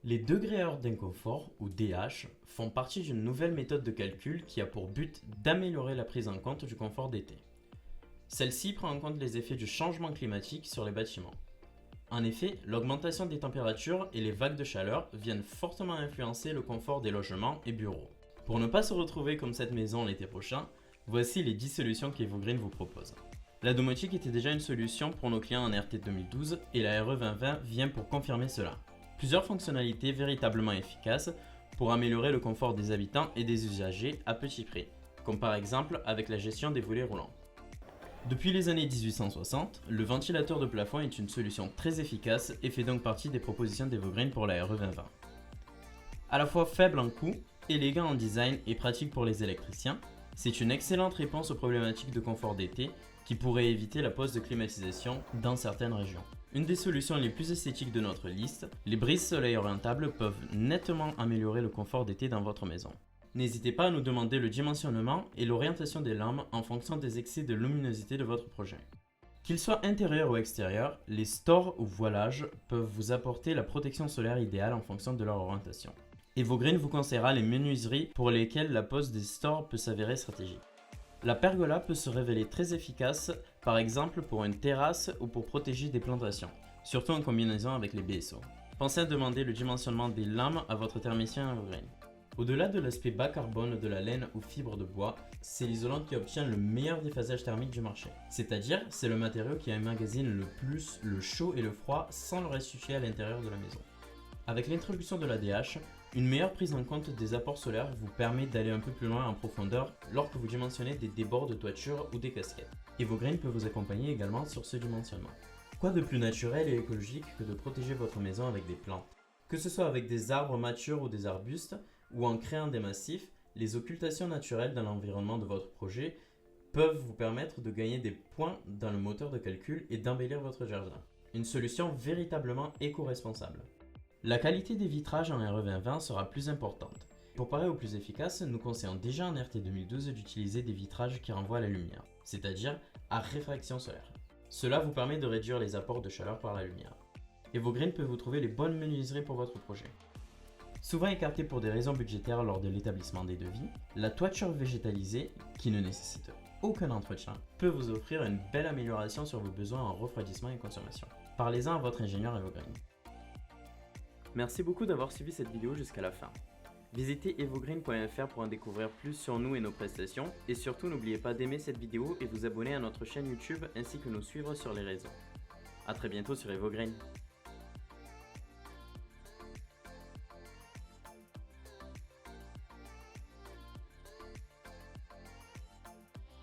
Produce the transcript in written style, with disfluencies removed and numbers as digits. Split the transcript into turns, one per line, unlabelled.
Les degrés hors d'inconfort, ou DH, font partie d'une nouvelle méthode de calcul qui a pour but d'améliorer la prise en compte du confort d'été. Celle-ci prend en compte les effets du changement climatique sur les bâtiments. En effet, l'augmentation des températures et les vagues de chaleur viennent fortement influencer le confort des logements et bureaux. Pour ne pas se retrouver comme cette maison l'été prochain, voici les 10 solutions qu'Evogreen vous propose. La domotique était déjà une solution pour nos clients en RT 2012 et la RE 2020 vient pour confirmer cela. Plusieurs fonctionnalités véritablement efficaces pour améliorer le confort des habitants et des usagers à petit prix, comme par exemple avec la gestion des volets roulants. Depuis les années 1860, le ventilateur de plafond est une solution très efficace et fait donc partie des propositions d'Evogreen pour la RE 2020. À la fois faible en coût, élégant en design et pratique pour les électriciens, c'est une excellente réponse aux problématiques de confort d'été qui pourrait éviter la pose de climatisation dans certaines régions. Une des solutions les plus esthétiques de notre liste, les brises soleil orientables peuvent nettement améliorer le confort d'été dans votre maison. N'hésitez pas à nous demander le dimensionnement et l'orientation des lampes en fonction des excès de luminosité de votre projet. Qu'ils soient intérieurs ou extérieurs, les stores ou voilages peuvent vous apporter la protection solaire idéale en fonction de leur orientation. Evogreen vous conseillera les menuiseries pour lesquelles la pose des stores peut s'avérer stratégique. La pergola peut se révéler très efficace, par exemple pour une terrasse ou pour protéger des plantations, surtout en combinaison avec les BSO. Pensez à demander le dimensionnement des lames à votre thermicien Evogreen. Au-delà de l'aspect bas carbone de la laine ou fibre de bois, c'est l'isolant qui obtient le meilleur déphasage thermique du marché. C'est-à-dire, c'est le matériau qui emmagasine le plus le chaud et le froid sans le restituer à l'intérieur de la maison. Avec l'introduction de l'ADH, une meilleure prise en compte des apports solaires vous permet d'aller un peu plus loin en profondeur lorsque vous dimensionnez des débords de toiture ou des casquettes. Evogreen peut vous accompagner également sur ce dimensionnement. Quoi de plus naturel et écologique que de protéger votre maison avec des plantes? Que ce soit avec des arbres matures ou des arbustes, ou en créant des massifs, les occultations naturelles dans l'environnement de votre projet peuvent vous permettre de gagner des points dans le moteur de calcul et d'embellir votre jardin. Une solution véritablement éco-responsable. La qualité des vitrages en RE 2020 sera plus importante. Pour parer au plus efficace, nous conseillons déjà en RT 2012 d'utiliser des vitrages qui renvoient la lumière, c'est-à-dire à réfraction solaire. Cela vous permet de réduire les apports de chaleur par la lumière. Evogreen peut vous trouver les bonnes menuiseries pour votre projet. Souvent écartée pour des raisons budgétaires lors de l'établissement des devis, la toiture végétalisée, qui ne nécessite aucun entretien, peut vous offrir une belle amélioration sur vos besoins en refroidissement et consommation. Parlez-en à votre ingénieur Evogreen. Merci beaucoup d'avoir suivi cette vidéo jusqu'à la fin. Visitez evogreen.fr pour en découvrir plus sur nous et nos prestations, et surtout n'oubliez pas d'aimer cette vidéo et vous abonner à notre chaîne YouTube ainsi que nous suivre sur les réseaux. A très bientôt sur Evogreen.